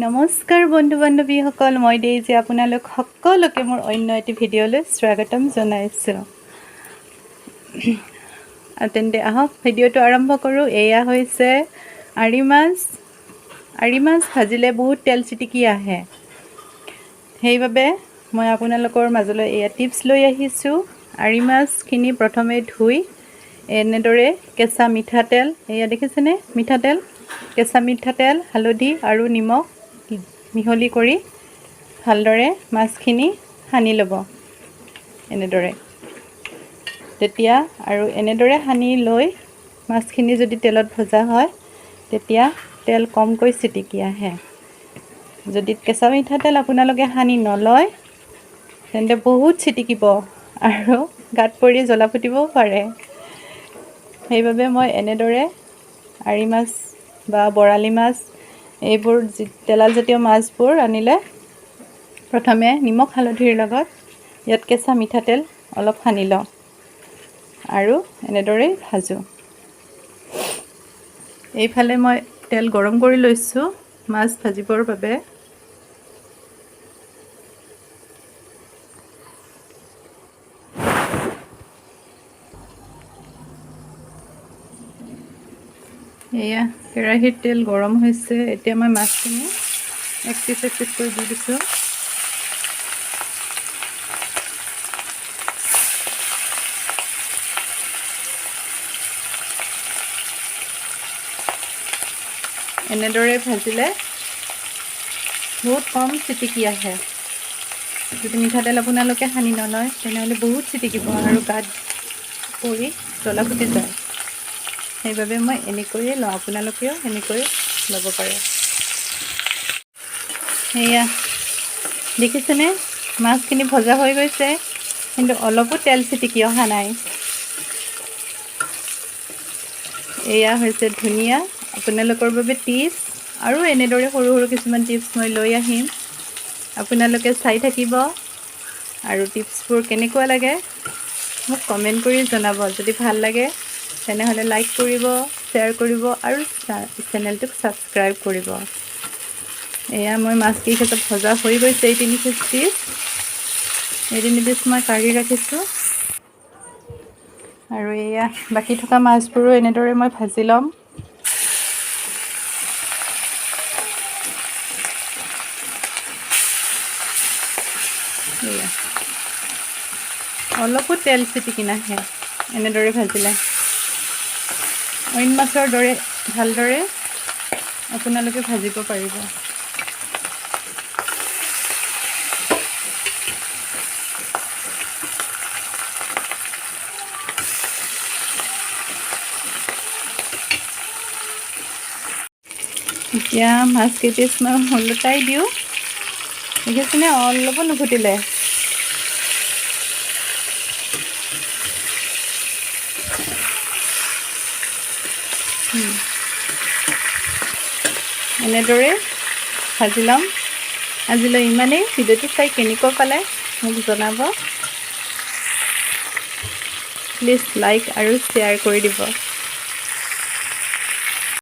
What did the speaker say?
নমস্কাৰ বন্ধু বান্ধৱীসকল, মই দেইজি আপোনালোক সকলোকে মোৰ অন্য এটি ভিডিঅ'লৈ স্বাগতম জনাইছোঁ। তেন্তে আহক ভিডিঅ'টো আৰম্ভ কৰোঁ। এয়া হৈছে আৰি মাছ। আৰি মাছ ভাজিলে বহুত তেল চিটিকি আহে, সেইবাবে মই আপোনালোকৰ মাজলৈ এয়া টিপছ লৈ আহিছোঁ। আৰি মাছখিনি প্ৰথমে ধুই এনেদৰে কেঁচা মিঠাতেল, এয়া দেখিছেনে, মিঠাতেল, কেঁচা মিঠাতেল, হালধি আৰু নিমখ মিহলি কৰি ভালদৰে মাছখিনি সানি ল'ব এনেদৰে। তেতিয়া আৰু এনেদৰে সানি লৈ মাছখিনি যদি তেলত ভজা হয় তেতিয়া তেল কমকৈ চিটিকি আহে। যদি কেঁচা মিঠাতেল আপোনালোকে সানি নলয় তেন্তে বহুত চিটিকিব আৰু গাত পৰি জ্বলা ফুটিবও পাৰে। সেইবাবে মই এনেদৰে আৰি মাছ বা বৰালি মাছ, এইবোৰ তেলাজাতীয় মাছবোৰ আনিলে প্ৰথমে নিমখ হালধিৰ লগত ইয়াত কেঁচা মিঠাতেল অলপ সানি লওঁ আৰু এনেদৰেই ভাজোঁ। এইফালে মই তেল গৰম কৰি লৈছোঁ মাছ ভাজিবৰ বাবে। এয়া কেৰাহীত তেল গৰম হৈছে। এতিয়া মই মাছখিনি এক পিচ কৰি দি দিছোঁ। এনেদৰে ভাজিলে বহুত কম চিটিকি আহে। যদি মিঠাতেল আপোনালোকে সানি নলয় তেনেহ'লে বহুত চিটিকিব আৰু গাত পৰি জ্বলা ফুটি যায়। সেইবাবে মই এনেকৈয়ে লওঁ, আপোনালোকেও এনেকৈ ল'ব পাৰে। সেয়া দেখিছেনে, মাছখিনি ভজা হৈ গৈছে কিন্তু অলপো তেল চিটিকি অহা নাই। এয়া হৈছে ধুনীয়া আপোনালোকৰ বাবে টিপছ, আৰু এনেদৰে সৰু সৰু কিছুমান টিপছ মই লৈ আহিম। আপোনালোকে চাই থাকিব আৰু টিপছবোৰ কেনেকুৱা লাগে মোক কমেণ্ট কৰি জনাব। যদি ভাল লাগে তেনেহ'লে লাইক কৰিব, শ্বেয়াৰ কৰিব আৰু চেনেলটোক ছাবস্ক্ৰাইব কৰিব। এয়া মই মাছকেইটা ভজা হৈ গৈছে। এই 3 পিচ মই কাঢ়ি ৰাখিছোঁ আৰু এয়া বাকী থকা মাছবোৰো এনেদৰে মই ভাজি ল'ম। অলপো তেল চিটিকি নাহে এনেদৰে ভাজিলে। অইন মাছৰ দৰে ভালদৰে আপোনালোকে ভাজিব পাৰিব। এতিয়া মাছ কেইপিচ মই ওলটাই দিওঁ। দেখিছেনে, অলপো নুফুটিলে। এনেদৰে ভাজি ল'ম। আজিলৈ ইমানেই। ভিডিঅ'টো চাই কেনেকুৱা পালে মোক জনাব। প্লিজ লাইক আৰু শ্বেয়াৰ কৰি দিব।